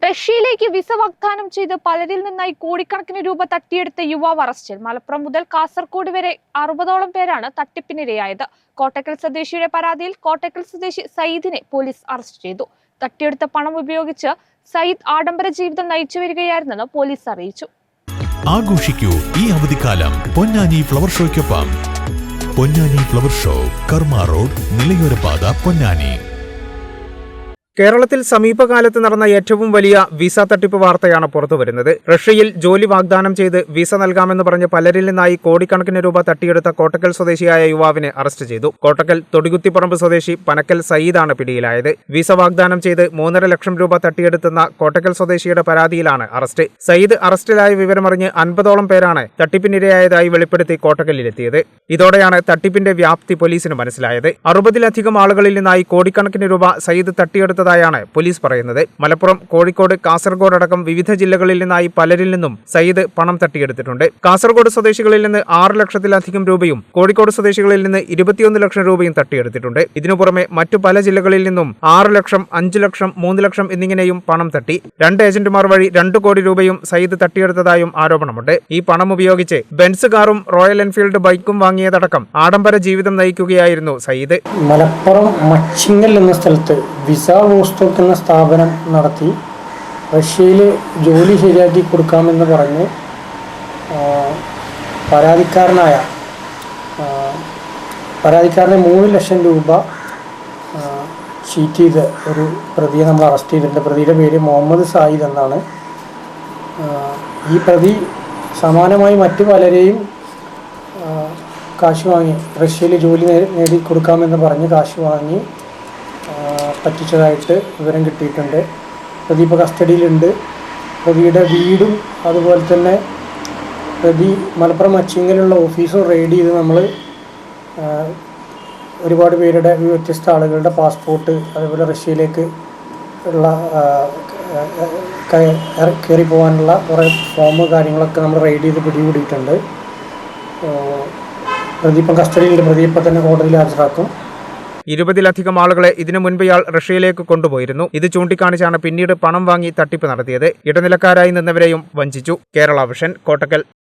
റഷ്യയിലേക്ക് visa വാഗ്ദാനം ചെയ്ത് പലരിൽ നിന്നായി കോടിക്കണക്കിന് രൂപ തട്ടിയെടുത്ത യുവാവ് അറസ്റ്റിൽ. മലപ്പുറം മുതൽ കാസർഗോഡ് വരെ 60ഓളം പേരാണ് തട്ടിപ്പിനിരയായത്. കോട്ടക്കൽ സ്വദേശിയുടെ പരാതിയിൽ കോട്ടക്കൽ സ്വദേശി സയ്യിദിനെ പോലീസ് അറസ്റ്റ് ചെയ്തു. തട്ടിയെടുത്ത പണം ഉപയോഗിച്ച് സയ്യിദ് ആഡംബര ജീവിതം നയിച്ചു വരികയായിരുന്നെന്ന് പോലീസ് അറിയിച്ചു. ആഘോഷിക്കൂ ഈ അവധിക്കാലം പൊന്നാനി ഫ്ലവർ ഷോയ്ക്കൊപ്പം. Ponnani flower show, Karma road, നിലയോരപാത, പൊന്നാനി. കേരളത്തിൽ സമീപകാലത്ത് നടന്ന ഏറ്റവും വലിയ വിസ തട്ടിപ്പ് വാർത്തയാണ് പുറത്തുവരുന്നത്. റഷ്യയിൽ ജോലി വാഗ്ദാനം ചെയ്ത് വിസ നൽകാമെന്ന് പറഞ്ഞ് പലരിൽ നിന്നായി കോടിക്കണക്കിന് രൂപ തട്ടിയെടുത്ത കോട്ടക്കൽ സ്വദേശിയായ യുവാവിനെ അറസ്റ്റ് ചെയ്തു. കോട്ടക്കൽ തൊടികുത്തിപ്പറമ്പ് സ്വദേശി പനക്കൽ സയ്യിദാണ് പിടിയിലായത്. വിസ വാഗ്ദാനം ചെയ്ത് 3.5 ലക്ഷം രൂപ തട്ടിയെടുത്തെന്ന കോട്ടക്കൽ സ്വദേശിയുടെ പരാതിയിലാണ് അറസ്റ്റ്. സയ്യിദ് അറസ്റ്റിലായ വിവരമറിഞ്ഞ് 50ഓളം പേരാണ് തട്ടിപ്പിനിരയായതായി വെളിപ്പെടുത്തി കോട്ടക്കലിലെത്തിയത്. ഇതോടെയാണ് തട്ടിപ്പിന്റെ വ്യാപ്തി പോലീസിന് മനസ്സിലായത്. 60ലധികം ആളുകളിൽ നിന്നായി കോടിക്കണക്കിന് രൂപ സയ്യിദ് തട്ടിയെടുത്ത ാണ് പോലീസ് പറയുന്നത്. മലപ്പുറം, കോഴിക്കോട്, കാസർഗോഡ് അടക്കം വിവിധ ജില്ലകളിൽ നിന്നായി പലരിൽ നിന്നും സയ്യിദ് പണം തട്ടിയെടുത്തിട്ടുണ്ട്. കാസർഗോഡ് സ്വദേശികളിൽ നിന്ന് 6 ലക്ഷത്തിലധികം രൂപയും കോഴിക്കോട് സ്വദേശികളിൽ നിന്ന് 21 ലക്ഷം രൂപയും തട്ടിയെടുത്തിട്ടുണ്ട്. ഇതിനു പുറമെ മറ്റു പല ജില്ലകളിൽ നിന്നും 6 ലക്ഷം, 5 ലക്ഷം, 3 ലക്ഷം എന്നിങ്ങനെയും പണം തട്ടി. 2 ഏജന്റുമാർ വഴി 2 കോടി രൂപയും സയ്യിദ് തട്ടിയെടുത്തതായും ആരോപണമുണ്ട്. ഈ പണം ഉപയോഗിച്ച് ബെൻസ് കാറും റോയൽ എൻഫീൽഡ് ബൈക്കും വാങ്ങിയതടക്കം ആഡംബര ജീവിതം നയിക്കുകയായിരുന്നു സയ്യിദ്. മലപ്പുറം മച്ചിങ്ങൽ എന്ന സ്ഥലത്ത് വിസ വോസ്റ്റോക്ക് എന്ന സ്ഥാപനം നടത്തി റഷ്യയിൽ ജോലി ശരിയാക്കി കൊടുക്കാമെന്ന് പറഞ്ഞ് പരാതിക്കാരനെ 3 ലക്ഷം രൂപ ചീറ്റ് ചെയ്ത് ഒരു പ്രതിയെ നമ്മൾ അറസ്റ്റ് ചെയ്തിട്ടുണ്ട്. പ്രതിയുടെ പേര് മുഹമ്മദ് സായിദ് എന്നാണ്. ഈ പ്രതി സമാനമായി മറ്റു പലരെയും കാശ് വാങ്ങി റഷ്യയിൽ ജോലി നേടി കൊടുക്കാമെന്ന് പറഞ്ഞ് കാശ് വാങ്ങി പറ്റിച്ചതായിട്ട് വിവരം കിട്ടിയിട്ടുണ്ട്. പ്രതി ഇപ്പോൾ കസ്റ്റഡിയിലുണ്ട്. പ്രതിയുടെ വീടും അതുപോലെ തന്നെ പ്രതി മലപ്പുറം മച്ചിങ്ങലുള്ള ഓഫീസും റെയ്ഡ് ചെയ്ത് നമ്മൾ ഒരുപാട് പേരുടെ വ്യത്യസ്ത ആളുകളുടെ പാസ്പോർട്ട് അതുപോലെ റഷ്യയിലേക്ക് ഉള്ള കയറി പോകാനുള്ള കുറേ ഫോം കാര്യങ്ങളൊക്കെ നമ്മൾ റെയ്ഡ് ചെയ്ത് പിടികൂടിയിട്ടുണ്ട്. പ്രതി ഇപ്പം കസ്റ്റഡിയിലുണ്ട്. പ്രതി ഇപ്പം തന്നെ കോടതിയിൽ ഹാജരാക്കും. 20ലധികം ആളുകളെ ഇതിനു മുൻപ് ഇയാൾ റഷ്യയിലേക്ക് കൊണ്ടുപോയിരുന്നു. ഇത് ചൂണ്ടിക്കാണിച്ചാണ് പിന്നീട് പണം വാങ്ങി തട്ടിപ്പ് നടത്തിയത്. ഇടനിലക്കാരായി നിന്നവരെയും വഞ്ചിച്ചു. കേരള വിഷൻ, കോട്ടക്കൽ.